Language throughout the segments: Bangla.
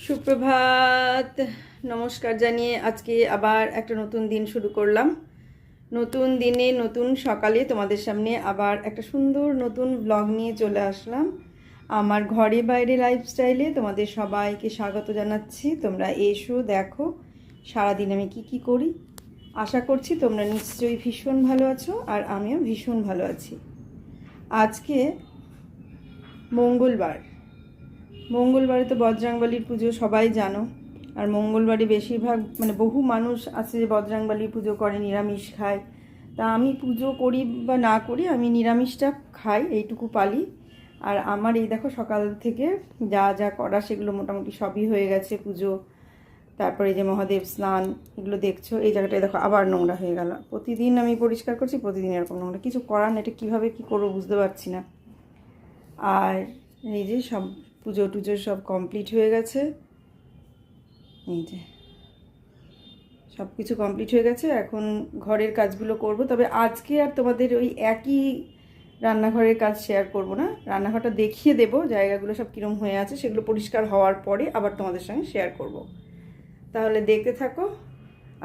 সুপ্রভাত, নমস্কার জানিয়ে আজকে আবার একটা নতুন দিন শুরু করলাম। নতুন দিনে নতুন সকালে তোমাদের সামনে আবার একটা সুন্দর নতুন ব্লগ নিয়ে চলে আসলাম। আমার ঘরে বাইরে লাইফস্টাইলে তোমাদের সবাইকে স্বাগত জানাচ্ছি। তোমরা এসো, দেখো সারাদিন আমি কি করি। আশা করছি তোমরা নিশ্চয়ই ভীষণ ভালো আছো আর আমিও ভীষণ ভালো আছি। আজকে মঙ্গলবারে তো বজরংবলীর পুজো সবাই জানো। আর মঙ্গলবারে বেশিরভাগ বহু মানুষ আছে যে বজরংবলীর পুজো করে, নিরামিষ খায়। তা আমি পুজো করি বা না করি, আমি নিরামিষটা খাই, এইটুকু পালি। আর আমার এই দেখো সকাল থেকে যা যা করা সেগুলো মোটামুটি সবই হয়ে গেছে। পুজো, তারপরে যে মহাদেব স্নান, এগুলো দেখছো। এই জায়গাটায় দেখো আবার নোংরা হয়ে গেল। প্রতিদিন আমি পরিষ্কার করছি, প্রতিদিন এরকম নোংরা, কিছু করার না। এটা কীভাবে কী করবো বুঝতে পারছি না। আর এই যে সব পুজো টুজো সব কমপ্লিট হয়ে গেছে। এই যে সব কিছু কমপ্লিট হয়ে গেছে। এখন ঘরের কাজগুলো করব। তবে আজকে আর তোমাদের ওই একই রান্নাঘরের কাজ শেয়ার করব না। রান্নাঘরটা দেখিয়ে দেব, জায়গাগুলো সব কীরকম হয়ে আছে সেগুলো পরিষ্কার হওয়ার পরে আবার তোমাদের সঙ্গে শেয়ার করব। তাহলে দেখতে থাকো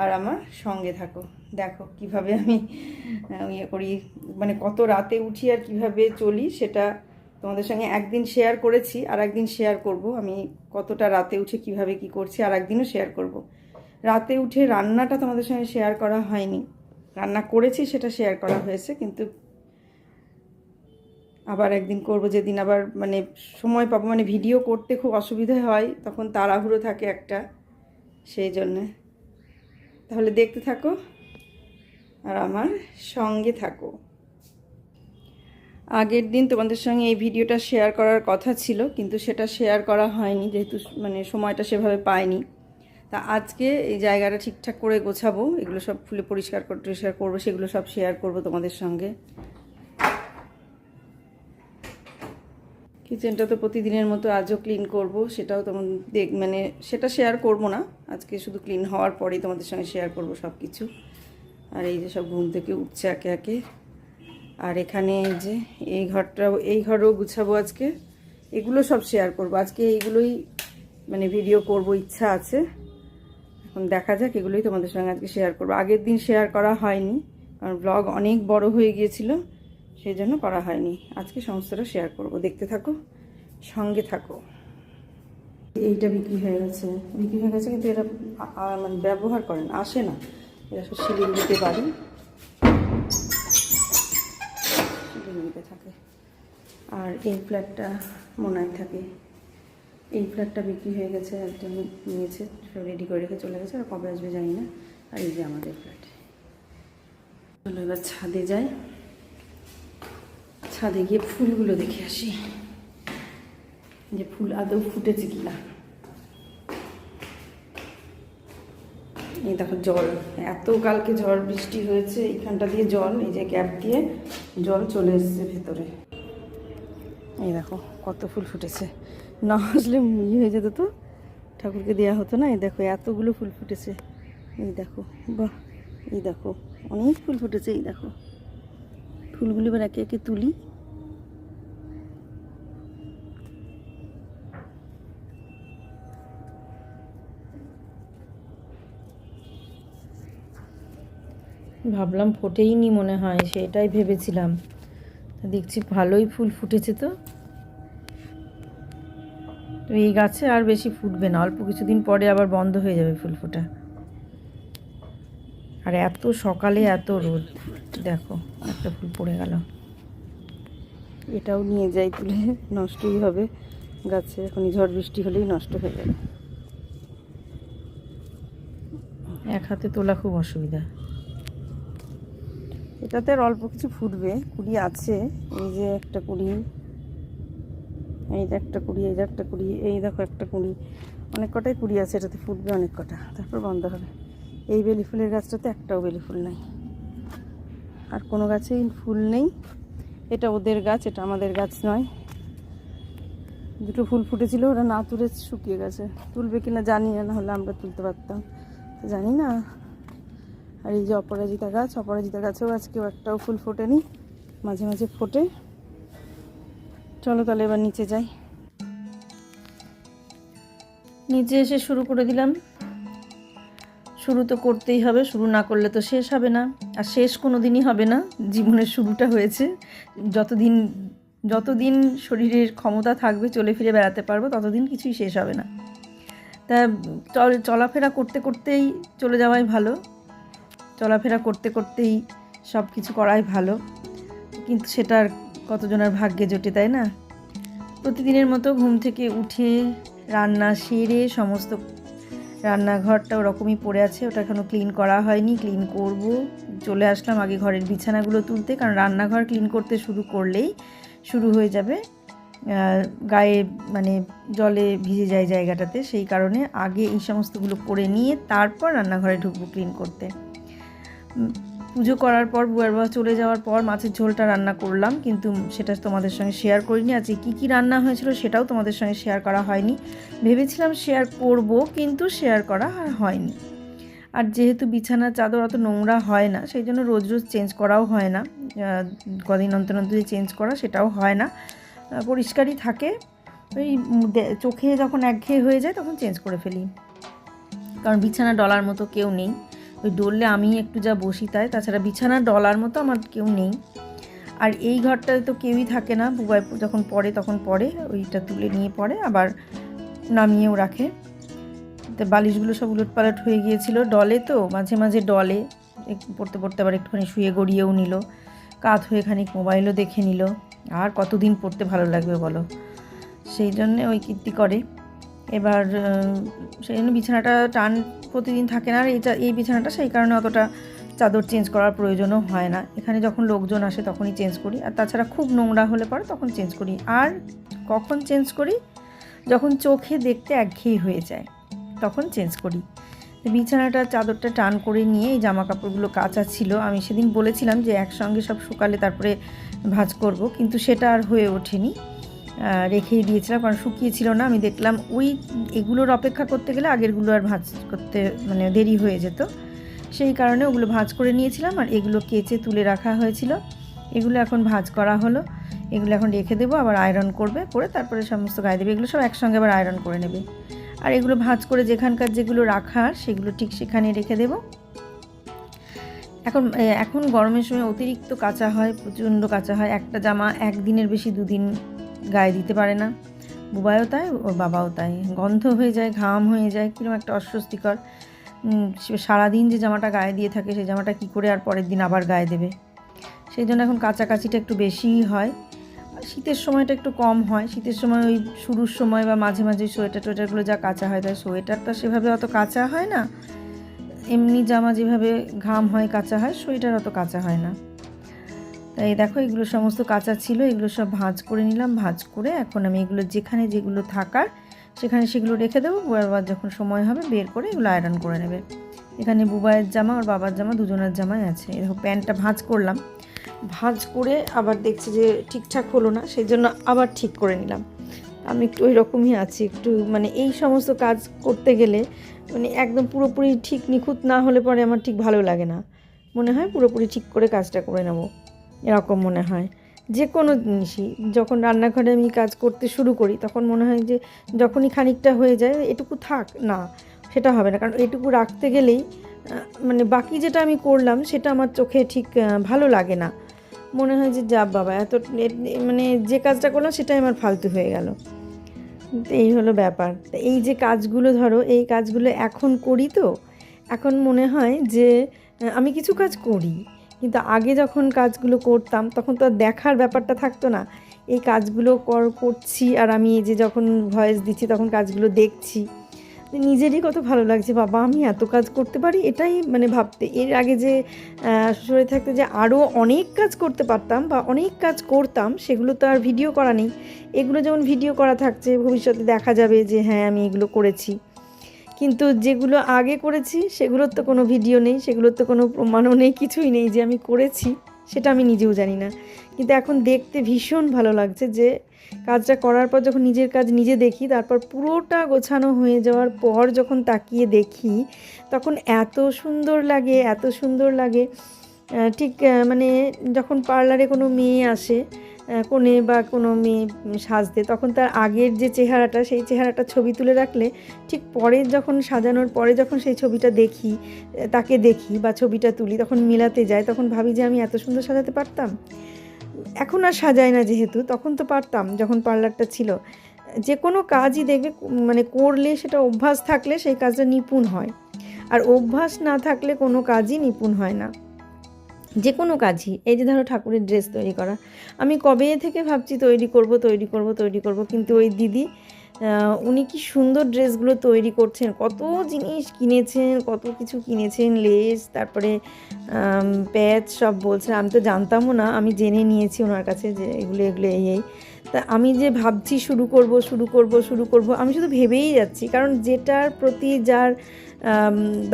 আর আমার সঙ্গে থাকো। দেখো কিভাবে আমি ইয়ে করি, কত রাতে উঠি আর কিভাবে চলি সেটা তোমাদের সঙ্গে একদিন শেয়ার করেছি, আর একদিন শেয়ার করব। আমি কতটা রাতে উঠে কিভাবে কি করছি আর একদিনও শেয়ার করব। রাতে উঠে রান্নাটা তোমাদের সঙ্গে শেয়ার করা হয়নি, রান্না করেছি সেটা শেয়ার করা হয়েছে, কিন্তু আবার একদিন করব, যেদিন আবার সময় পাবো। ভিডিও করতে খুব অসুবিধা হয়, তখন তাড়াহুড়ো থাকে একটা, সেই জন্যে। তাহলে দেখতে থাকো আর আমার সঙ্গে থাকো। আগের দিন তোমাদের সঙ্গে এই ভিডিওটা শেয়ার করার কথা ছিল, কিন্তু সেটা শেয়ার করা হয়নি, যেহেতু সময়টা সেভাবে পাইনি। তা আজকে এই জায়গাটা ঠিকঠাক করে গোছাবো, এগুলো সব ফুলে পরিষ্কার করবো, সেগুলো সব শেয়ার করব তোমাদের সঙ্গে। কিচেনটা তো প্রতিদিনের মতো আজও ক্লিন করব, সেটাও তোমাদের সেটা শেয়ার করব না আজকে, শুধু ক্লিন হওয়ার পরেই তোমাদের সঙ্গে শেয়ার করব সব কিছু। আর এই যে সব ঘুম থেকে উঠছে একে একে। আর এখানে যে এই ঘরেও গুছাবো আজকে, এগুলো সব শেয়ার করব আজকে। এইগুলোই ভিডিও করব ইচ্ছা আছে, এখন দেখা যাক। এগুলোই তোমাদের সঙ্গে আজকে শেয়ার করব। আগের দিন শেয়ার করা হয়নি, কারণ ব্লগ অনেক বড় হয়ে গিয়েছিল, সেই জন্য করা হয়নি। আজকে সমস্তটা শেয়ার করব, দেখতে থাকো, সঙ্গে থাকো। এইটা বিক্রি হয়ে গেছে, কিন্তু এরা ব্যবহার করেন, আসে না। এরা সব শিলিগুড়িতে বাড়ি, শিলিগুড়িতে থাকে। আর এই ফ্ল্যাটটা মোনায় থাকে। এই ফ্ল্যাটটা বিক্রি হয়ে গেছে, একজন নিয়েছে, সব রেডি করে রেখে চলে গেছে। আর কবে আসবে জানি না। আর এই যে আমাদের ফ্ল্যাট। চলো এবার ছাদে যাই, ছাদে গিয়ে ফুলগুলো দেখে আসি, যে ফুল আদৌ ফুটেছে কিনা। এই দেখো জল, এত কালকে ঝড় বৃষ্টি হয়েছে, এইখানটা দিয়ে জল, এই যে গ্যাপ দিয়ে জল চলে এসেছে ভেতরে। এই দেখো কত ফুল ফুটেছে, না আসলে ইয়ে হয়ে যেত তো, ঠাকুরকে দেওয়া হতো না। এই দেখো এতগুলো ফুল ফুটেছে, এই দেখো, বাহ, এই দেখো অনেক ফুল ফুটেছে। এই দেখো ফুলগুলি এবার একে একে তুলি। ভাবলাম ফোটেইনি মনে হয়, সেটাই ভেবেছিলাম। দেখছি ভালোই ফুল ফুটেছে। তো এই গাছে আর বেশি ফুটবে না, অল্প কিছুদিন পরে আবার বন্ধ হয়ে যাবে ফুল ফোটা। আর এত সকালে এত রোদ, দেখো একটা ফুল পড়ে গেল। এটাও নিয়ে যাই তুলে, নষ্টই হবে গাছে, এখনই ঝড় বৃষ্টি হলেই নষ্ট হয়ে যাবে। এক হাতে তোলা খুব অসুবিধা। এটাতে আর অল্প কিছু ফুটবে, কুড়ি আছে। এই যে একটা কুড়ি, এই যে একটা কুড়ি, এই যে একটা কুড়ি, এই দেখো একটা কুড়ি, অনেক কটাই কুড়ি আছে। এটাতে ফুটবে অনেক কটা, তারপর বন্ধ হবে। এই বেলি ফুলের গাছটাতে একটাও বেলি ফুল নেই, আর কোনো গাছেই ফুল নেই। এটা ওদের গাছ, এটা আমাদের গাছ নয়। দুটো ফুল ফুটেছিল, ওরা না তুলে শুকিয়ে গেছে। তুলবে কিনা জানি না, না হলে আমরা তুলতে পারতাম, তো জানি না। আর এই যে অপরাজিতা গাছ, অপরাজিতা গাছেও আজকেও একটাও ফুল ফোটেনি, মাঝে মাঝে ফোটে। চলো তাহলে এবার নিচে যাই। নিচে এসে শুরু করে দিলাম। শুরু তো করতেই হবে, শুরু না করলে তো শেষ হবে না, আর শেষ কোনো দিনই হবে না। জীবনের শুরুটা হয়েছে, যতদিন যতদিন শরীরের ক্ষমতা থাকবে চলে ফিরে বেড়াতে পারবো ততদিন কিছুই শেষ হবে না। তা চলাফেরা করতে করতেই চলে যাওয়াই ভালো, চলাফেরা করতে করতেই সব কিছু করাই ভালো, কিন্তু সেটা আর কতজনের ভাগ্যে জোটে, তাই না? প্রতিদিনের মতো ঘুম থেকে উঠে রান্না সেরে সমস্ত রান্নাঘরটা ওরকমই পড়ে আছে, ওটা এখনও ক্লিন করা হয়নি, ক্লিন করব। চলে আসলাম আগে ঘরের বিছানাগুলো তুলতে, কারণ রান্নাঘর ক্লিন করতে শুরু করলেই শুরু হয়ে যাবে গায়ে মানে জলে ভিজে যায় জায়গাটাতে, সেই কারণে আগে এই সমস্তগুলো করে নিয়ে তারপর রান্নাঘরে ঢুকবো ক্লিন করতে। পুজো করার পর বুয়ার বাবা চলে যাওয়ার পর মাছের ঝোলটা রান্না করলাম, কিন্তু সেটা তোমাদের সঙ্গে শেয়ার করিনি। আজকে কী কী রান্না হয়েছিল সেটাও তোমাদের সঙ্গে শেয়ার করা হয়নি। ভেবেছিলাম শেয়ার করব, কিন্তু শেয়ার করা আর হয়নি। আর যেহেতু বিছানার চাদর অত নোংরা হয় না, সেই জন্য রোজ রোজ চেঞ্জ করাও হয় না, কদিন অন্তর অন্তর চেঞ্জ করা সেটাও হয় না, পরিষ্কারই থাকে। ওই চোখে যখন একঘেয়ে হয়ে যায় তখন চেঞ্জ করে ফেলি, কারণ বিছানা ডলার মতো কেউ নেই। ওই ডললে আমি একটু যা বসি তাই, তাছাড়া বিছানা ডলার মতো আমার কেউ নেই। আর এই ঘরটায় তো কেউই থাকে না, বুবাই যখন পড়ে তখন পড়ে, ওইটা তুলে নিয়ে পড়ে আবার নামিয়েও রাখে। তো বালিশগুলো সব উলটপালট হয়ে গিয়েছিল, ডলে তো মাঝে মাঝে ডলে, পড়তে পড়তে আবার একটুখানি শুয়ে গড়িয়েও নিল, কাত হয়ে খানিক মোবাইলও দেখে নিল। আর কতদিন পড়তে ভালো লাগবে বলো, সেই জন্যে ওই কীর্তি করে। এবার সেই জন্য বিছানাটা টান প্রতিদিন থাকে না, আর এই বিছানাটা সেই কারণে অতটা চাদর চেঞ্জ করার প্রয়োজনও হয় না। এখানে যখন লোকজন আসে তখনই চেঞ্জ করি, আর তাছাড়া খুব নোংরা হলে পরে তখন চেঞ্জ করি। আর কখন চেঞ্জ করি? যখন চোখে দেখতে একঘেয়ে হয়ে যায় তখন চেঞ্জ করি। বিছানাটা চাদরটা টান করে নিয়ে এই জামা কাপড়গুলো কাচা ছিল, আমি সেদিন বলেছিলাম যে একসঙ্গে সব শুকালে তারপরে ভাঁজ করব, কিন্তু সেটা আর হয়ে ওঠেনি, রেখেই দিয়েছিলাম, কারণ শুকিয়েছিল না। আমি দেখলাম ওই এগুলোর অপেক্ষা করতে গেলে আগেরগুলো আর ভাঁজ করতে মানে দেরি হয়ে যেত, সেই কারণে ওগুলো ভাঁজ করে নিয়েছিলাম। আর এগুলো কেচে তুলে রাখা হয়েছিল, এগুলো এখন ভাঁজ করা হলো, এগুলো এখন রেখে দেবো, আবার আয়রন করবে, করে তারপরে সমস্ত গায়ে দেবে, এগুলো সব একসঙ্গে আবার আয়রন করে নেবে। আর এগুলো ভাঁজ করে যেখানকার যেগুলো রাখার সেগুলো ঠিক সেখানে রেখে দেব। এখন গরমের সময় অতিরিক্ত কাচা হয়, প্রচণ্ড কাচা হয়, একটা জামা একদিনের বেশি দুদিন গায়ে দিতে পারে না, বুবাইও তাই ওর বাবাও তাই, গন্ধ হয়ে যায়, ঘাম হয়ে যায়, কীরকম একটা অস্বস্তিকর। সারাদিন যে জামাটা গায়ে দিয়ে থাকে সেই জামাটা কী করে আর পরের দিন আবার গায়ে দেবে, সেই জন্য এখন কাচাকাচিটা একটু বেশিই হয়। শীতের সময়টা একটু কম হয়, শীতের সময় ওই শুরুর সময় বা মাঝে মাঝে সোয়েটার টোয়েটারগুলো যা কাচা হয়, তাই সোয়েটারটা সেভাবে অত কাচা হয় না, এমনি জামা যেভাবে ঘাম হয় কাচা হয়, সোয়েটার অত কাচা হয় না। তাই দেখো এগুলো সমস্ত কাঁচা ছিল, এগুলো সব ভাঁজ করে নিলাম। ভাঁজ করে এখন আমি এগুলো যেখানে যেগুলো থাকার সেখানে সেগুলো রেখে দেবো, বুবাইয়ের যখন সময় হবে বের করে এগুলো আয়রন করে নেবে। এখানে বুবাইয়ের জামা আর বাবার জামা দুজনের জামাই আছে। এরকম প্যান্টটা ভাঁজ করলাম, ভাঁজ করে আবার দেখছি যে ঠিকঠাক হলো না, সেই জন্য আবার ঠিক করে নিলাম। আমি একটু ওই রকমই আছি, একটু মানে এই সমস্ত কাজ করতে গেলে মানে একদম পুরোপুরি ঠিক নিখুঁত না হলে পরে আমার ঠিক ভালো লাগে না, মনে হয় পুরোপুরি ঠিক করে কাজটা করে নেব এরকম মনে হয়। যে কোনো জিনিসই যখন রান্নাঘরে আমি কাজ করতে শুরু করি তখন মনে হয় যে যখনই খানিকটা হয়ে যায় এটুকু থাক, না সেটা হবে না, কারণ এটুকু রাখতে গেলেই মানে বাকি যেটা আমি করলাম সেটা আমার চোখে ঠিক ভালো লাগে না, মনে হয় যে যা বাবা এত মানে যে কাজটা করলাম সেটাই আমার ফালতু হয়ে গেল। এই হলো ব্যাপার। এই যে কাজগুলো ধরো, এই কাজগুলো এখন করি তো এখন মনে হয় যে আমি কিছু কাজ করি, কিন্তু আগে যখন কাজগুলো করতাম তখন তো আর দেখার ব্যাপারটা থাকতো না। এই কাজগুলো করছি আর আমি এই যে যখন ভয়েস দিচ্ছি তখন কাজগুলো দেখছি, নিজেরই কত ভালো লাগছে, বাবা আমি এত কাজ করতে পারি, এটাই মানে ভাবতে। এর আগে যে শ্বশুরে থাকতে যে আরও অনেক কাজ করতে পারতাম বা অনেক কাজ করতাম, সেগুলো তো আর ভিডিও করা নেই। এগুলো যেমন ভিডিও করা থাকছে, ভবিষ্যতে দেখা যাবে যে হ্যাঁ আমি এগুলো করেছি, কিন্তু যেগুলো আগে করেছি সেগুলোর তো কোনো ভিডিও নেই, সেগুলোর তো কোনো প্রমাণও নেই, কিছুই নেই যে আমি করেছি, সেটা আমি নিজেও জানি না। কিন্তু এখন দেখতে ভীষণ ভালো লাগছে যে কাজটা করার পর যখন নিজের কাজ নিজে দেখি, তারপর পুরোটা গোছানো হয়ে যাওয়ার পর যখন তাকিয়ে দেখি তখন এত সুন্দর লাগে, এত সুন্দর লাগে। ঠিক মানে যখন পার্লারে কোনো মেয়ে আসে কোণে বা কোনো মেয়ে সাজতে, তখন তার আগের যে চেহারাটা, সেই চেহারাটা ছবি তুলে রাখলে ঠিক পরে যখন সাজানোর পরে যখন সেই ছবিটা দেখি, তাকে দেখি বা ছবিটা তুলি, তখন মেলাতে যায়, তখন ভাবি যে আমি এত সুন্দর সাজাতে পারতাম। এখন আর সাজাই না, যেহেতু তখন তো পারতাম যখন পার্লারটা ছিল। যে কোনো কাজই দেখবে মানে করলে, সেটা অভ্যাস থাকলে সেই কাজটা নিপুণ হয়, আর অভ্যাস না থাকলে কোনো কাজই নিপুণ হয় না, যে কোনো কাজই। এই যে ধরো ঠাকুরের ড্রেস তৈরি করা, আমি কবে থেকে ভাবছি তৈরি করব, কিন্তু ওই দিদি উনি কি সুন্দর ড্রেসগুলো তৈরি করছেন, কত জিনিস কিনেছেন, কত কিছু কিনেছেন, লেস, তারপরে প্যাচ, সব বলছেন। আমি তো জানতামও না, আমি জেনে নিয়েছি ওনার কাছে যে এগুলো এই। তা আমি যে ভাবছি শুরু করব, আমি শুধু ভেবেই যাচ্ছি, কারণ যেটার প্রতি যার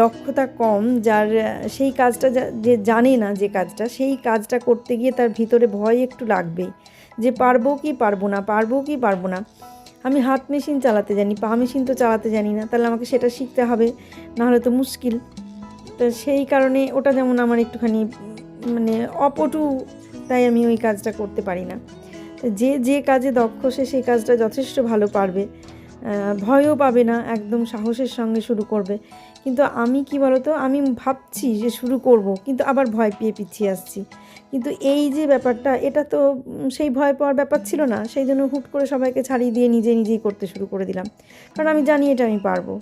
দক্ষতা কম, যার সেই কাজটা যে জানে না, যে কাজটা, সেই কাজটা করতে গিয়ে তার ভিতরে ভয় একটু লাগবেই, যে পারবো কি পারবো না। আমি হাত মেশিন চালাতে জানি, পা মেশিন তো চালাতে জানি না, তাহলে আমাকে সেটা শিখতে হবে, নাহলে তো মুশকিল। তো সেই কারণে ওটা যেমন আমার একটুখানি মানে অপটু, তাই আমি ওই কাজটা করতে পারি না। যে কাজে দক্ষ সে সেই কাজটা যথেষ্ট ভালো পারবে, ভয়ও পাবে না, একদম সাহসের সঙ্গে শুরু করবে। কিন্তু আমি কি বলতো, আমি ভাবছি যে শুরু করব, কিন্তু আবার ভয় পেয়ে পিছিয়ে আসছি। কিন্তু এই যে ব্যাপারটা, এটা তো সেই ভয় পাওয়ার ব্যাপার ছিল না, সেই জন্য হুট করে সবাইকে ছাড়িয়ে দিয়ে নিজেই করতে শুরু করে দিলাম, কারণ আমি জানি এটা আমি পারবো।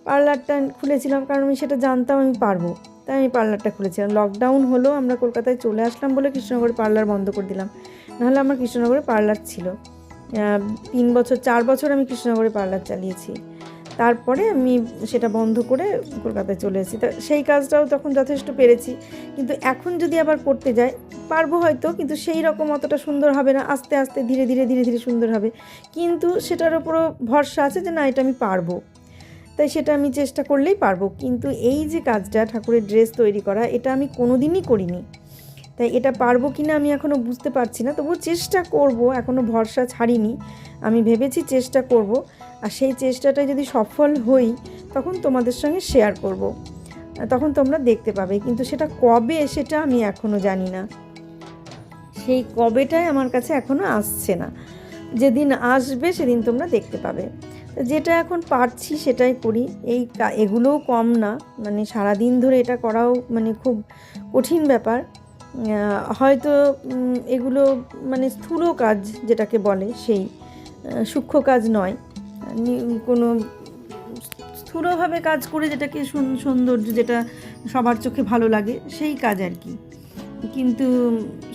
পার্লারটা খুলেছিলাম কারণ আমি সেটা জানতাম আমি পারবো, তাই আমি পার্লারটা খুলেছিলাম। লকডাউন হলো, আমরা কলকাতায় চলে আসলাম বলে কৃষ্ণনগরে পার্লার বন্ধ করে দিলাম, নাহলে আমার কৃষ্ণনগরে পার্লার ছিল। 4 বছর আমি কৃষ্ণনগরে পার্লার চালিয়েছি, তারপরে আমি সেটা বন্ধ করে কলকাতায় চলে এসেছি। তা সেই কাজটাও তখন যথেষ্ট পেরেছি, কিন্তু এখন যদি আবার করতে যাই, পারবো হয়তো, কিন্তু সেই রকম অতটা সুন্দর হবে না, আস্তে আস্তে ধীরে ধীরে সুন্দর হবে। কিন্তু সেটার উপরও ভরসা আছে যে না, এটা আমি পারবো, তাই সেটা আমি চেষ্টা করলেই পারবো। কিন্তু এই যে কাজটা, ঠাকুরের ড্রেস তৈরি করা, এটা আমি কোনো দিনই করিনি, তাই এটা পারবো কি না আমি এখনও বুঝতে পারছি না। তবুও চেষ্টা করব, এখনও ভরসা ছাড়িনি, আমি ভেবেছি চেষ্টা করব। আর সেই চেষ্টাটায় যদি সফল হই, তখন তোমাদের সঙ্গে শেয়ার করব, তখন তোমরা দেখতে পাবে। কিন্তু সেটা কবে, সেটা আমি এখনও জানি না, সেই কবেটাই আমার কাছে এখনও আসছে না। যেদিন আসবে সেদিন তোমরা দেখতে পাবে। যেটা এখন পারছি সেটাই করি। এগুলোও কম না, মানে সারাদিন ধরে এটা করাও মানে খুব কঠিন ব্যাপার। হয়তো এগুলো মানে স্থূল কাজ যেটাকে বলে, সেই সূক্ষ্ম কাজ নয়, কোনো স্থূলভাবে কাজ করে যেটাকে সৌন্দর্য, যেটা সবার চোখে ভালো লাগে, সেই কাজ আর কি। কিন্তু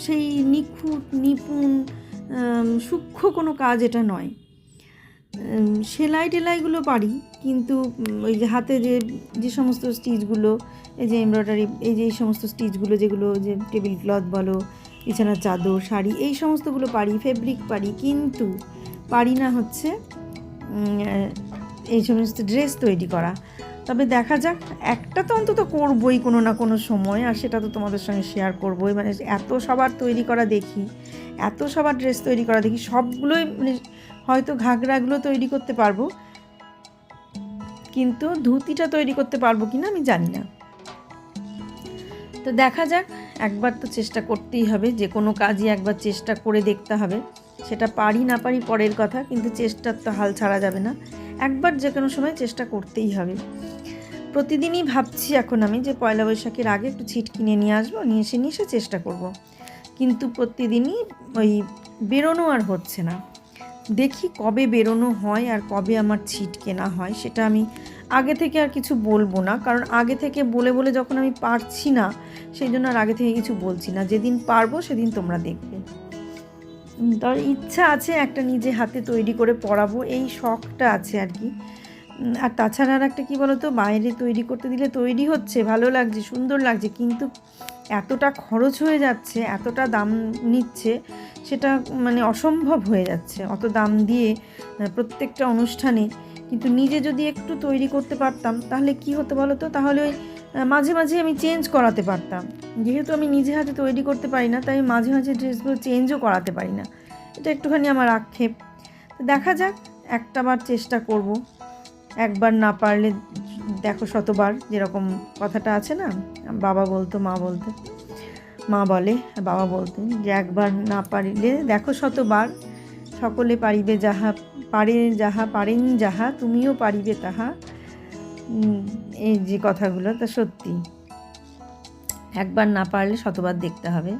সেই নিখুঁত, নিপুণ, সূক্ষ্ম কোনো কাজ এটা নয়। সেলাই টেলাইগুলো পারি, কিন্তু ওই যে হাতে যে সমস্ত স্টিচগুলো, এই যে এমব্রয়ডারি, এই যে এই সমস্ত স্টিচগুলো, যেগুলো যে টেবিল ক্লথ বলো, বিছানার চাদর, শাড়ি, এই সমস্তগুলো পারি, ফেব্রিক পারি, কিন্তু পারি না হচ্ছে এই সমস্ত ড্রেস তৈরি করা। তবে দেখা যাক, একটা তো অন্তত করবই কোনো না কোনো সময়, আর সেটা তো তোমাদের সঙ্গে শেয়ার করবোই। মানে এত সবার তৈরি করা দেখি, এত সবার ড্রেস তৈরি করা দেখি, সবগুলোই মানে হয়তো ঘাগরাগুলো তৈরি করতে পারবো, কিন্তু ধুতিটা তৈরি করতে পারবো কিনা আমি জানি না। তো দেখা যাক, একবার তো চেষ্টা করতেই হবে, যে কোনো কাজই একবার চেষ্টা করে দেখতে হবে। সেটা পারি না পারি পরের কথা, কিন্তু চেষ্টার তো হাল ছাড়া যাবে না, একবার যে কোনো সময় চেষ্টা করতেই হবে। প্রতিদিনই ভাবছি এখন আমি যে পয়লা বৈশাখের আগে একটু ছিট কিনে নিয়ে আসবো, নিয়ে এসে চেষ্টা করব। কিন্তু প্রতিদিনই ওই বেরোনো আর হচ্ছে না। দেখি কবে বেরোনো হয় আর কবে আমার ছিট কেনা হয়, সেটা আমি আগে থেকে আর কিছু বলবো না, কারণ আগে থেকে বলে যখন আমি পারছি না, সেই জন্য আর আগে থেকে কিছু বলছি না। যেদিন পারবো সেদিন তোমরা দেখবে। তার ইচ্ছা আছে একটা নিজে হাতে তৈরি করে পরাবো, এই শখটা আছে আর কি। আর তাছাড়া আর একটা কী বলো তো, বাইরে তৈরি করতে দিলে তৈরি হচ্ছে, ভালো লাগছে, সুন্দর লাগছে, কিন্তু এতটা খরচ হয়ে যাচ্ছে, এতটা দাম নিচ্ছে, সেটা মানে অসম্ভব হয়ে যাচ্ছে অত দাম দিয়ে প্রত্যেকটা অনুষ্ঠানে। কিন্তু নিজে যদি একটু তৈরি করতে পারতাম, তাহলে কি হতো বলো তো, তাহলে ওই মাঝে মাঝে আমি চেঞ্জ করাতে পারতাম। যেহেতু আমি নিজে হাতে তৈরি করতে পারি না, তাই মাঝে মাঝে ড্রেসগুলো চেঞ্জও করাতে পারি না, এটা একটুখানি আমার আক্ষেপ। তো দেখা যাক, একটাবার চেষ্টা করব, একবার না পারলে দেখো শতবার, যেরকম কথাটা আছে না, বাবা বলতো, মা বলতো। মা বলে, বাবা বলতেন যে একবার না পারিলে দেখো শতবার, সকলে পারিবে যাহা পারে, যাহা পারেন যাহা তুমিও পারিবে তাহা। এই যে কথাগুলো, তা সত্যি, একবার না পারলে শতবার দেখতে হবে।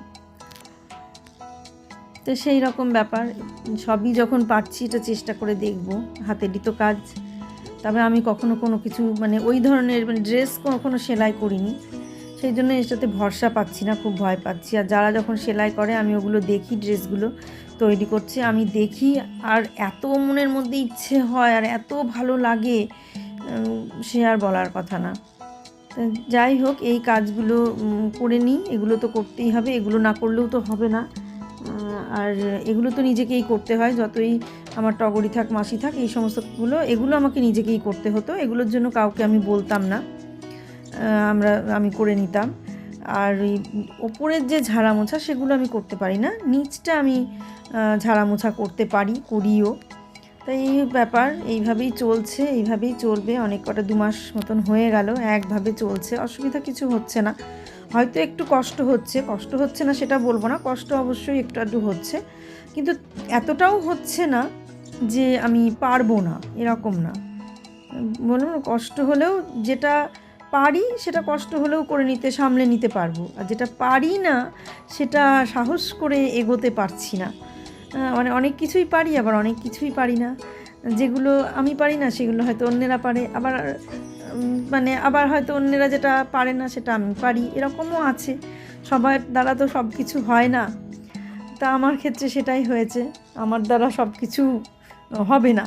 তো সেই রকম ব্যাপার, সবই যখন পারছি এটা চেষ্টা করে দেখব, হাতেরই তো কাজ। তবে আমি কখনো কোনো কিছু মানে ওই ধরনের মানে ড্রেস কখনো সেলাই করিনি, সেই জন্য এর সাথে ভরসা পাচ্ছি না, খুব ভয় পাচ্ছি। আর যারা যখন সেলাই করে আমি ওগুলো দেখি, ড্রেসগুলো তৈরি করছে আমি দেখি, আর এত মনের মধ্যে ইচ্ছে হয় আর এত ভালো লাগে, সে আর বলার কথা না। যাই হোক, এই কাজগুলো করে নিই, এগুলো তো করতেই হবে, এগুলো না করলেও তো হবে না। আর এগুলো তো নিজেকেই করতে হয়, যতই আমার টগরি থাক মাসি থাক, এই সমস্তগুলো এগুলো আমাকে নিজেকেই করতে হতো, এগুলোর জন্য কাউকে আমি বলতাম না, আমি করে নিতাম। আর ওই ওপরের যে ঝাড়া মোছা সেগুলো আমি করতে পারি না, নিচটা আমি ঝাড়া মোছা করতে পারি, করিও। তাই এই ব্যাপার, এইভাবেই চলছে, এইভাবেই চলবে। অনেক কটা 2 মাস মতন হয়ে গেল, একভাবে চলছে, অসুবিধা কিছু হচ্ছে না। হয়তো একটু কষ্ট হচ্ছে না সেটা বলবো না, কষ্ট অবশ্যই একটু আধটু হচ্ছে, কিন্তু এতটাও হচ্ছে না যে আমি পারবো না, এরকম না। বলুন, কষ্ট হলেও যেটা পারি সেটা কষ্ট হলেও করে নিতে, সামলে নিতে পারবো, আর যেটা পারি না সেটা সাহস করে এগোতে পারছি না। মানে অনেক কিছুই পারি, আবার অনেক কিছুই পারি না। যেগুলো আমি পারি না সেগুলো হয়তো অন্যেরা পারে, আবার মানে আবার হয়তো অন্যেরা যেটা পারে না সেটা আমি পারি, এরকমও আছে। সবার দ্বারা তো সব কিছু হয় না, তা আমার ক্ষেত্রে সেটাই হয়েছে, আমার দ্বারা সব কিছু হবে না,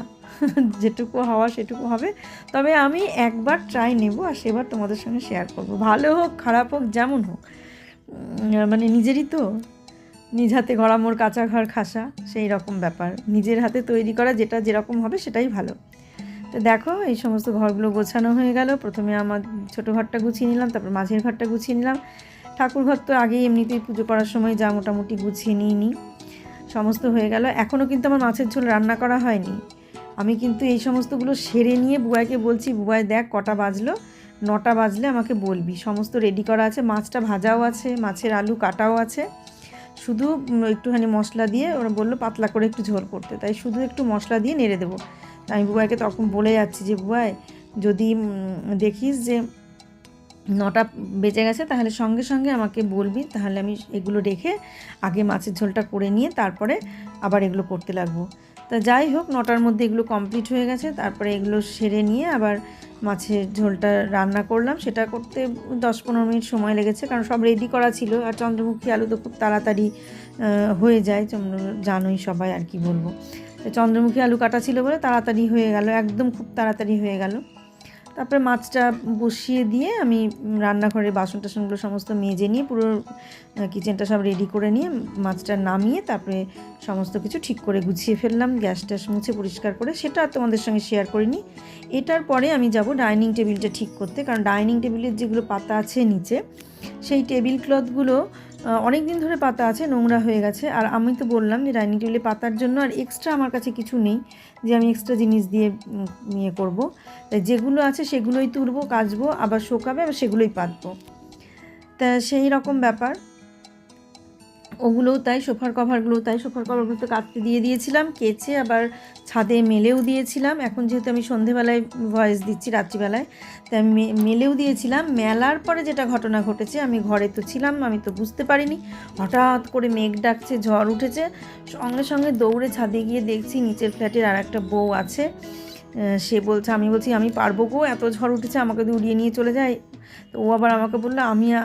যেটুকু হওয়া সেটুকু হবে। তবে আমি একবার ট্রাই নেব, আর সেবার তোমাদের সঙ্গে শেয়ার করব, ভালো হোক খারাপ হোক যেমন হোক, মানে নিজেরই তো, নিজ হাতে গড়া মোর কাঁচা ঘর খাসা, সেই রকম ব্যাপার, নিজের হাতে তৈরি করা যেটা যেরকম হবে সেটাই ভালো। তো দেখো, এই সমস্ত ঘরগুলো গোছানো হয়ে গেল। প্রথমে আমার ছোটো ঘরটা গুছিয়ে নিলাম, তারপর মাঝের ঘরটা গুছিয়ে নিলাম। ঠাকুর ঘর তো আগেই এমনিতেই পুজো করার সময় যা মোটামুটি গুছিয়ে নিই, সমস্ত হয়ে গেল। এখনও কিন্তু আমার মাছের ঝোল রান্না করা হয়নি। আমি কিন্তু এই সমস্তগুলো সেরে নিয়ে বুয়াইকে বলছি, বুয়াই দেখ কটা বাজলো, 9টা বাজলে আমাকে বলবি, সমস্ত রেডি করা আছে, মাছটা ভাজাও আছে, মাছের আলু কাটাও আছে, শুধু একটুখানি মশলা দিয়ে, ওরা বললো পাতলা করে একটু ঝোল করতে, তাই শুধু একটু মশলা দিয়ে নেড়ে দেবো। আমি বুবাইকে তখন বলে যাচ্ছি যে বুবাই, যদি দেখিস যে 9টা বেজে গেছে তাহলে সঙ্গে সঙ্গে আমাকে বলবি, তাহলে আমি এগুলো রেখে আগে মাছের ঝোলটা করে নিয়ে তারপরে আবার এগুলো করতে লাগবো। তা যাই হোক, 9টার মধ্যে এগুলো কমপ্লিট হয়ে গেছে, তারপরে এগুলো সেরে নিয়ে আবার মাছের ঝোলটা রান্না করলাম। সেটা করতে 10-15 মিনিট সময় লেগেছে, কারণ সব রেডি করা ছিল, আর চন্দ্রমুখী আলু তো খুব তাড়াতাড়ি হয়ে যায়, জানোই সবাই, আর কি বলবো। তো চন্দ্রমুখী আলু কাটা ছিল বলে তাড়াতাড়ি হয়ে গেল, একদম খুব তাড়াতাড়ি হয়ে গেল। তারপরে মাছটা বসিয়ে দিয়ে আমি রান্নাঘরে বাসন টাসনগুলো সমস্ত মেজে নিয়ে, পুরো কিচেনটা সব রেডি করে নিয়ে মাছটা নামিয়ে তারপরে সমস্ত কিছু ঠিক করে গুছিয়ে ফেললাম, গ্যাস ট্যাস মুছে পরিষ্কার করে। সেটা আর তোমাদের সঙ্গে শেয়ার করিনি। এটার পরে আমি যাব ডাইনিং টেবিলটা ঠিক করতে, কারণ ডাইনিং টেবিলের যেগুলো পাতা আছে নিচে, সেই টেবিল ক্লথগুলো অনেক দিন ধরে পাতা আছে, নোংরা হয়ে গেছে। আর আমি তো বললাম যে ডাইনিং টেবিলে পাতার জন্য আর এক্সট্রা আমার কাছে কিছু নেই যে আমি এক্সট্রা জিনিস দিয়ে ইয়ে করবো, তাই যেগুলো আছে সেগুলোই তুলবো, কাচবো, আবার শোকাবে, আবার সেগুলোই পাতবো। তা সেই রকম ব্যাপার, ওগুলোও তাই, সোফার কভারগুলোও তাই। সোফার কভারগুলো তো কাটতে দিয়ে দিয়েছিলাম, কেচে আবার ছাদে মেলেও দিয়েছিলাম। এখন যেহেতু আমি সন্ধেবেলায় ভয়েস দিচ্ছি, রাত্রিবেলায়, তাই আমি মেলেও দিয়েছিলাম। মেলার পরে যেটা ঘটনা ঘটেছে, আমি ঘরে তো ছিলাম, আমি তো বুঝতে পারিনি, হঠাৎ করে মেঘ ডাকছে, ঝড় উঠেছে, সঙ্গে সঙ্গে দৌড়ে ছাদে গিয়ে দেখছি নিচের ফ্ল্যাটের আর একটা বউ আছে। সে বলছে, আমি বলছি আমি পারবো গো, এত ঝড় উঠেছে, আমাকে তো উড়িয়ে নিয়ে চলে যায়। তো ও আবার আমাকে বললো,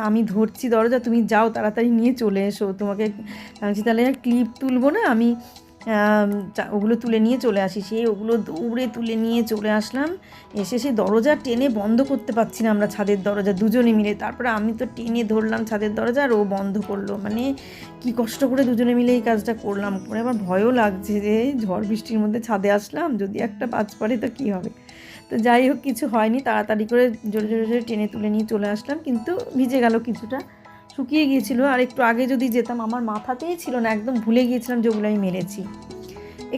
আমি ধরছি দরজা, তুমি যাও তাড়াতাড়ি নিয়ে চলে এসো তোমাকে। আমি বলছি তাহলে ক্লিপ তুলবো না, আমি ওগুলো তুলে নিয়ে চলে আসি। সেই ওগুলো দৌড়ে তুলে নিয়ে চলে আসলাম, এসে সেই দরজা টেনে বন্ধ করতে পারছি না আমরা, ছাদের দরজা দুজনে মিলে। তারপরে আমি তো টেনে ধরলাম ছাদের দরজা, আর ও বন্ধ করলো। মানে কি কষ্ট করে দুজনে মিলে এই কাজটা করলাম। পরে আবার ভয়ও লাগছে যে ঝড় বৃষ্টির মধ্যে ছাদে আসলাম, যদি একটা বাজ পড়ে তো কী হবে। তো যাই হোক, কিছু হয়নি, তাড়াতাড়ি করে জোরে জোরে জোরে টেনে তুলে নিয়ে চলে আসলাম। কিন্তু ভিজে গেল কিছুটা, শুকিয়ে গিয়েছিল। আর একটু আগে যদি যেতাম, আমার মাথাতেই ছিল না, একদম ভুলে গিয়েছিলাম যে ওগুলো আমি মেরেছি।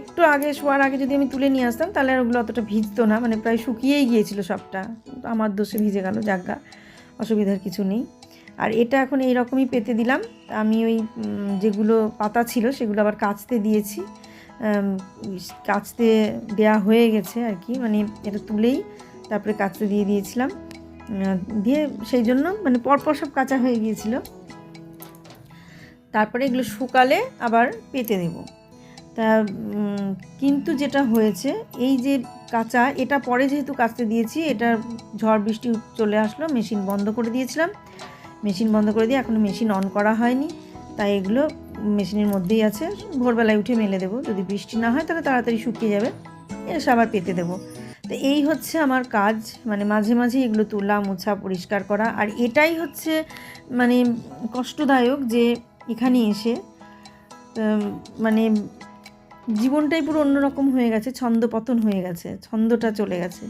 একটু আগে, শোয়ার আগে যদি আমি তুলে নিয়ে আসতাম তাহলে আর ওগুলো অতটা ভিজতো না, মানে প্রায় শুকিয়েই গিয়েছিল সবটা। আমার দোষে ভিজে গেল, যাজ্ঞা, অসুবিধার কিছু নেই। আর এটা এখন এইরকমই পেতে দিলাম। আমি ওই যেগুলো পাতা ছিল সেগুলো আবার কাচতে দিয়েছি, কাচতে দেয়া হয়ে গেছে আর কি, মানে এটা তুলেই তারপরে কাচতে দিয়ে দিয়েছিলাম, দিয়ে সেই জন্য মানে পরপর সব কাঁচা হয়ে গিয়েছিল। তারপরে এগুলো শুকালে আবার পেতে দেব। তা কিন্তু যেটা হয়েছে, এই যে কাঁচা, এটা পরে যেহেতু কাচতে দিয়েছি, এটা ঝড় বৃষ্টি চলে আসলো, মেশিন বন্ধ করে দিয়েছিলাম, মেশিন বন্ধ করে দিয়ে এখনও মেশিন অন করা হয়নি, তাই এগুলো মেশিনের মধ্যেই আছে। ভোরবেলায় উঠে মেলে দেবো, যদি বৃষ্টি না হয় তাহলে তাড়াতাড়ি শুকিয়ে যাবে, এসে আবার পেতে দেবো। তো এই হচ্ছে আমার কাজ, মানে মাঝে মাঝে এগুলো তোলা, মোছা, পরিষ্কার করা। আর এটাই হচ্ছে মানে কষ্টদায়ক যে এখানে এসে মানে জীবনটাই পুরো অন্যরকম হয়ে গেছে, ছন্দপতন হয়ে গেছে, ছন্দটা চলে গেছে।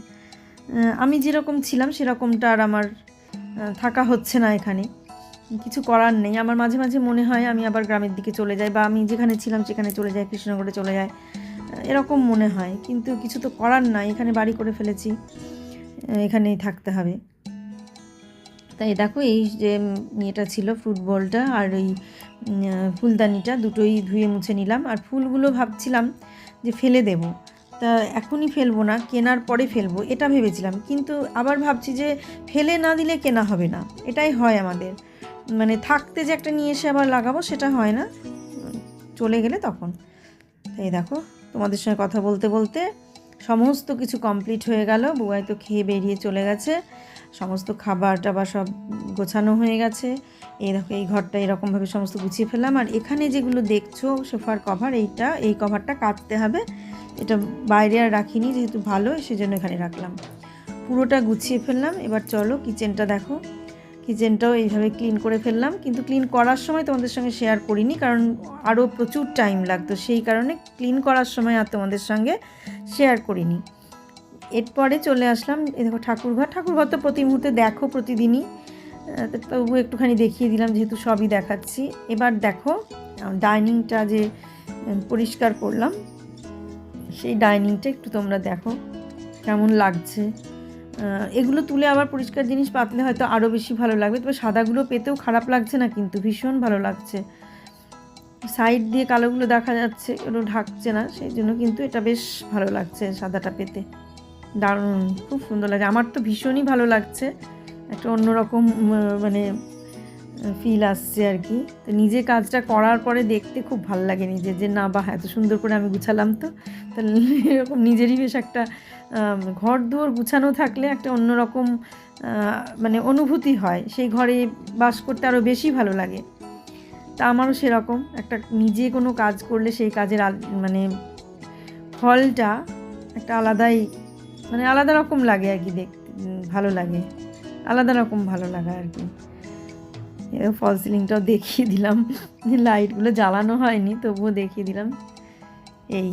আমি যেরকম ছিলাম সেরকমটা আর আমার থাকা হচ্ছে না এখানে, কিছু করার নেই। আমার মাঝে মাঝে মনে হয় আমি আবার গ্রামের দিকে চলে যাই, বা আমি যেখানে ছিলাম সেখানে চলে যাই, কৃষ্ণনগরে চলে যাই, এরকম মনে হয়। কিন্তু কিছু তো করার নাই, এখানে বাড়ি করে ফেলেছি, এখানেই থাকতে হবে। তাই দেখো, এই যে এটা ছিল ফ্রুট বলটা আর ওই ফুলদানিটা, দুটোই ধুয়ে মুছে নিলাম। আর ফুলগুলো ভাবছিলাম যে ফেলে দেব, তা এখনই ফেলবো না, কেনার পরে ফেলবো এটা ভেবেছিলাম। কিন্তু আবার ভাবছি যে ফেলে না দিলে কেনা হবে না, এটাই হয় আমাদের, মানে থাকতে যে একটা নিয়ে এসে আবার লাগাবো সেটা হয় না, চলে গেলে তখন। তাই দেখো, তোমাদের সঙ্গে কথা বলতে বলতে সমস্ত কিছু কমপ্লিট হয়ে গেল। বুয়াই তো খেয়ে বেরিয়ে চলে গেছে, সমস্ত খাবার টাবার সব গোছানো হয়ে গেছে। এই দেখো, এই ঘরটা এরকমভাবে সমস্ত গুছিয়ে ফেললাম। আর এখানে যেগুলো দেখছো সোফার কভার, এই কভারটা কাটতে হবে, এটা বাইরে আর রাখিনি, যেহেতু ভালো সেজন্য এখানে রাখলাম। পুরোটা গুছিয়ে ফেললাম। এবার চলো কিচেনটা দেখো, কিচেনটাও এইভাবে ক্লিন করে ফেললাম। কিন্তু ক্লিন করার সময় তোমাদের সঙ্গে শেয়ার করিনি, কারণ আরও প্রচুর টাইম লাগতো, সেই কারণে ক্লিন করার সময় আর তোমাদের সঙ্গে শেয়ার করিনি। এরপরে চলে আসলাম, এই দেখো ঠাকুরঘর তো প্রতি মুহূর্তে দেখো প্রতিদিনই, তবু একটুখানি দেখিয়ে দিলাম যেহেতু সবই দেখাচ্ছি। এবার দেখো ডাইনিংটা যে পরিষ্কার করলাম, সেই ডাইনিংটা একটু তোমরা দেখো কেমন লাগছে। এগুলো তুলে আবার পরিষ্কার জিনিস পাতলে হয়তো আরও বেশি ভালো লাগবে, তবে সাদাগুলো পেতেও খারাপ লাগছে না, কিন্তু ভীষণ ভালো লাগছে। সাইড দিয়ে কালোগুলো দেখা যাচ্ছে, এগুলো ঢাকছে না, সেই জন্য কিন্তু এটা বেশ ভালো লাগছে সাদাটা পেতে, দারুণ, খুব সুন্দর লাগে। আমার তো ভীষণই ভালো লাগছে, একটা অন্যরকম মানে ফিল আসছে আর কি। তো নিজে কাজটা করার পরে দেখতে খুব ভালো লাগে নিজের, যে না বা এত সুন্দর করে আমি গুছালাম। তো তাহলে এরকম নিজেরই বেশ একটা ঘর দুয়ার গুছানো থাকলে একটা অন্যরকম মানে অনুভূতি হয়, সেই ঘরে বাস করতে আরও বেশি ভালো লাগে। তা আমারও সেরকম একটা, নিজে কোনো কাজ করলে সেই কাজের মানে ফলটা একটা আলাদাই, মানে আলাদা রকম লাগে আর কি, দেখতে ভালো লাগে, আলাদা রকম ভালো লাগা আর কি। ফল সিলিংটাও দেখিয়ে দিলাম, লাইটগুলো জ্বালানো হয়নি তবুও দেখিয়ে দিলাম। এই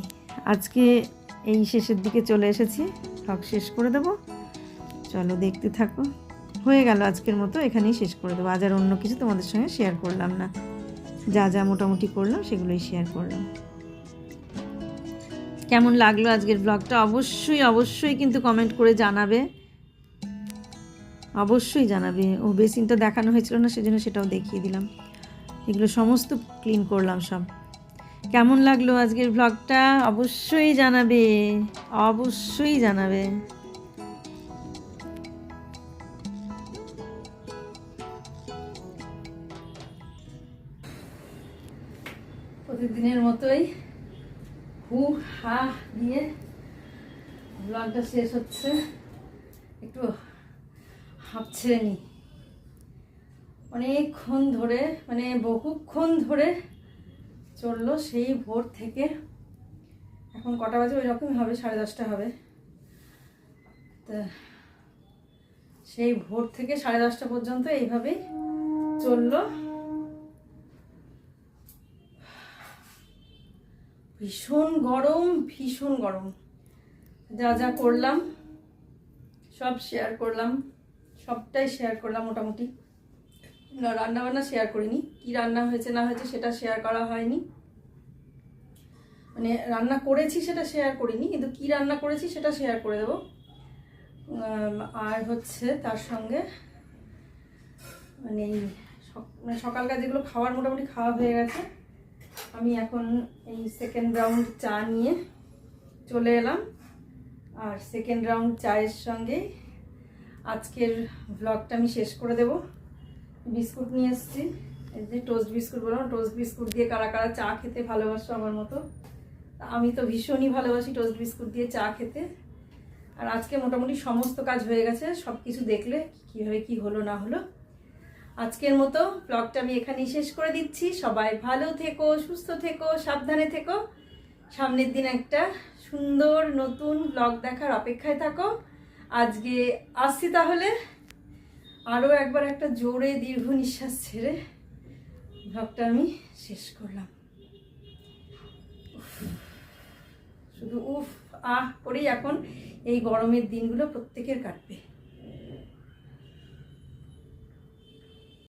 আজকে এই শেষের দিকে চলে এসেছি, ব্লগ শেষ করে দেবো, চলো দেখতে থাকো। হয়ে গেল আজকের মতো, এখানেই শেষ করে দেবো। আজ আর অন্য কিছু তোমাদের সঙ্গে শেয়ার করলাম না, যা যা মোটামুটি করলাম সেগুলোই শেয়ার করলাম। কেমন লাগলো আজকের ব্লগটা অবশ্যই কিন্তু কমেন্ট করে জানাবে, অবশ্যই জানাবে। ও বেসিনটা দেখানো হয়েছিল না, সেজন্য সেটাও দেখিয়ে দিলাম। এগুলো সমস্ত ক্লিন করলাম সব। কেমন লাগলো আজকের ব্লগটা অবশ্যই জানাবে, অবশ্যই জানাবে। প্রতিদিনের মতোই হু হা দিয়ে ব্লগটা শেষ হচ্ছে, একটু হাঁপ ছেড়ে নিই। অনেকক্ষণ ধরে, মানে বহুক্ষণ ধরে চললো, সেই ভোর থেকে, এখন কটা বাজে ওই রকমই হবে, 10:30 হবে। তা সেই ভোর থেকে 10:30 পর্যন্ত এইভাবেই চললো। ভীষণ গরম, ভীষণ গরম। যা যা করলাম সব শেয়ার করলাম, সবটাই শেয়ার করলাম মোটামুটি। রান্না বান্না শেয়ার করিনি, কি রান্না হয়েছে না হয়েছে সেটা শেয়ার করা হয়নি, মানে রান্না করেছি সেটা শেয়ার করিনি, কিন্তু কি রান্না করেছি সেটা শেয়ার করে দেবো। আর হচ্ছে তার সঙ্গে মানে মানে সকালকার যেগুলো খাওয়ার মোটামুটি খাওয়া হয়ে গেছে। আমি এখন এই সেকেন্ড রাউন্ড চা নিয়ে চলে এলাম, আর সেকেন্ড রাউন্ড চায়ের সঙ্গে আজকের ভ্লগটা আমি শেষ করে দেব। বিস্কুট নিয়ে এসেছি, এই যে টোস্ট বিস্কুট বললাম, টোস্ট বিস্কুট দিয়ে কারা কারা চা খেতে ভালোবাসো আমার মতো। আমি তো ভীষণই ভালোবাসি টোস্ট বিস্কুট দিয়ে চা খেতে। আর আজকে মোটামুটি সমস্ত কাজ হয়ে গেছে, সব কিছু দেখলে কীভাবে কি হলো না হলো। আজকের মতো ব্লগটা আমি এখানেই শেষ করে দিচ্ছি। সবাই ভালো থেকো, সুস্থ থেকো, সাবধানে থেকো। সামনের দিন একটা সুন্দর নতুন ব্লগ দেখার অপেক্ষায় থাকো। আজকে আসছি তাহলে। আরও একবার একটা জোরে দীর্ঘ নিঃশ্বাস ছেড়ে ব্লগটা আমি শেষ করলাম। শুধু উফ আহ করেই এখন এই গরমের দিনগুলো প্রত্যেকের কাটবে।